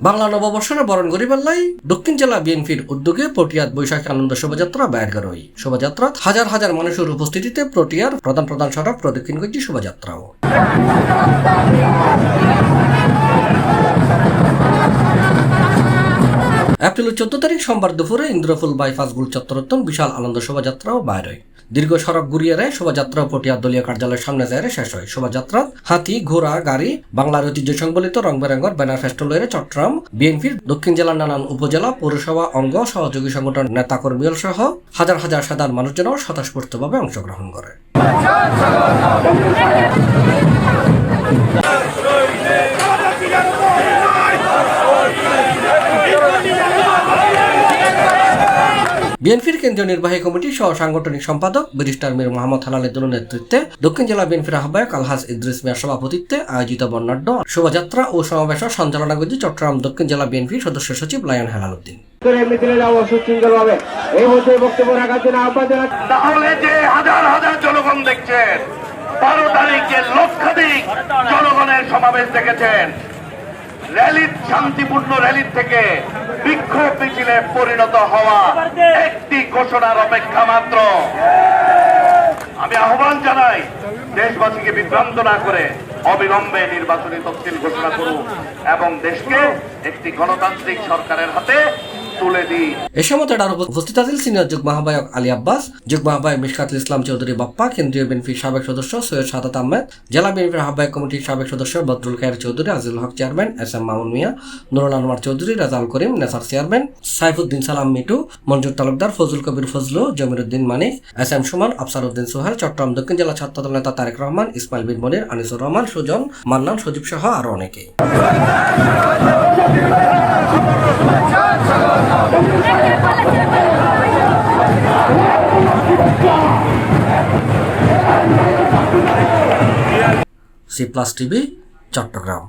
বাংলা নববর্ষের বরণ গরিবাল্লাই দক্ষিণ জেলা বিএনপির উদ্যোগে পটিয়াত বৈশাখী আনন্দ শোভাযাত্রা বাইর হই। শোভাযাত্রাত হাজার হাজার মানুষের উপস্থিতিতে পটিয়ার প্রধান সড়ক প্রদক্ষিণ করছে শোভাযাত্রাও। এপ্রিলের 14 তারিখ সোমবার দুপুরে ইন্দ্রফুল বাইপাস গুল চত্বরত্তন বিশাল আনন্দ শোভাযাত্রাও বাইর হয়। দীর্ঘ সড়ক ঘুরিয়ে শোভাযাত্রা পটিয়া দলীয় কার্যালয়ের সামনে যায় শেষ হয়। শোভাযাত্রা হাতি, ঘোড়া, গাড়ি, বাংলার ঐতিহ্য সংবলিত রং বেরঙের ব্যানার ফেস্টুন লয়ে চট্টগ্রাম বিএনপির দক্ষিণ জেলার নানান উপজেলা, পৌরসভা, অঙ্গ, সহযোগী সংগঠন নেতাকর্মীল সহ হাজার হাজার সাধারণ মানুষজন স্বতঃস্ফূর্তভাবে অংশগ্রহণ করে। বিএনপির কেন্দ্রীয় নির্বাহী কমিটির সহ সাংগঠনিক সম্পাদক ব্যারিস্টার মীর মোহাম্মদ হেলালুদ্দিনের নেতৃত্বে দক্ষিণ জেলা বিএনপির আহ্বায়ক আলহাজ ইদ্রিস মিয়ার সভাপতিত্বে আয়োজিত বর্ণাঢ্য শোভাযাত্রা ও সমাবেশ সঞ্চালনা করছে চট্টগ্রাম দক্ষিণ জেলা বিএনপির সদস্য সচিব লায়ন হেলালুদ্দিন। তাহলে যে হাজার হাজার জনগণ দেখছেন, 12 তারিখে লক্ষাধিক জনগণের সমাবেশ দেখেছেন, র্যালির শান্তিপূর্ণ র্যালির থেকে বিক্ষোভ মিছিলে পরিণত হওয়া একটি ঘোষণার অপেক্ষা মাত্র। আমি আহ্বান জানাই, দেশবাসীকে বিভ্রান্ত না করে অবিলম্বে নির্বাচনী তফসিল ঘোষণা করুন এবং দেশকে একটি গণতান্ত্রিক সরকারের হাতে তুলে দিই। এ সময় তার উপস্থিত আছেন সিনিয়র যুগ্ম আহ্বায়ক আলী আব্বাস, যুগ্ম আহ্বায়ক মিশকাতুল ইসলাম চৌধুরী বাপ্পা, কেন্দ্রীয় বিএনপির সাবেক সদস্য সৈয়দ সাদাত আহমেদ, জেলা বিএনপির আহ্বায়ক কমিটির সাবেক সদস্য বদরুল খায়ের চৌধুরী, আজিজুল হক চেয়ারম্যান, এস এম মামুন মিয়া, নুরুল আনোয়ার চৌধুরী, রাজাল করিম, নেসার চেয়ারম্যান, সাইফুদ্দিন সালাম মিটু, মঞ্জুর তালুকদার, ফজল কবির ফজলু, জমিরুদ্দিন মানিক, এস এম সুমন, আফসার উদ্দিন সোহেল, চট্টগ্রাম দক্ষিণ জেলা ছাত্রদল নেতা তারেক রহমান, ইসমাইল বিন মনির, আনিসুর রহমান, সুজন, মান্নান, সজীব সহ আরো অনেকে। C+ TV Chittagong.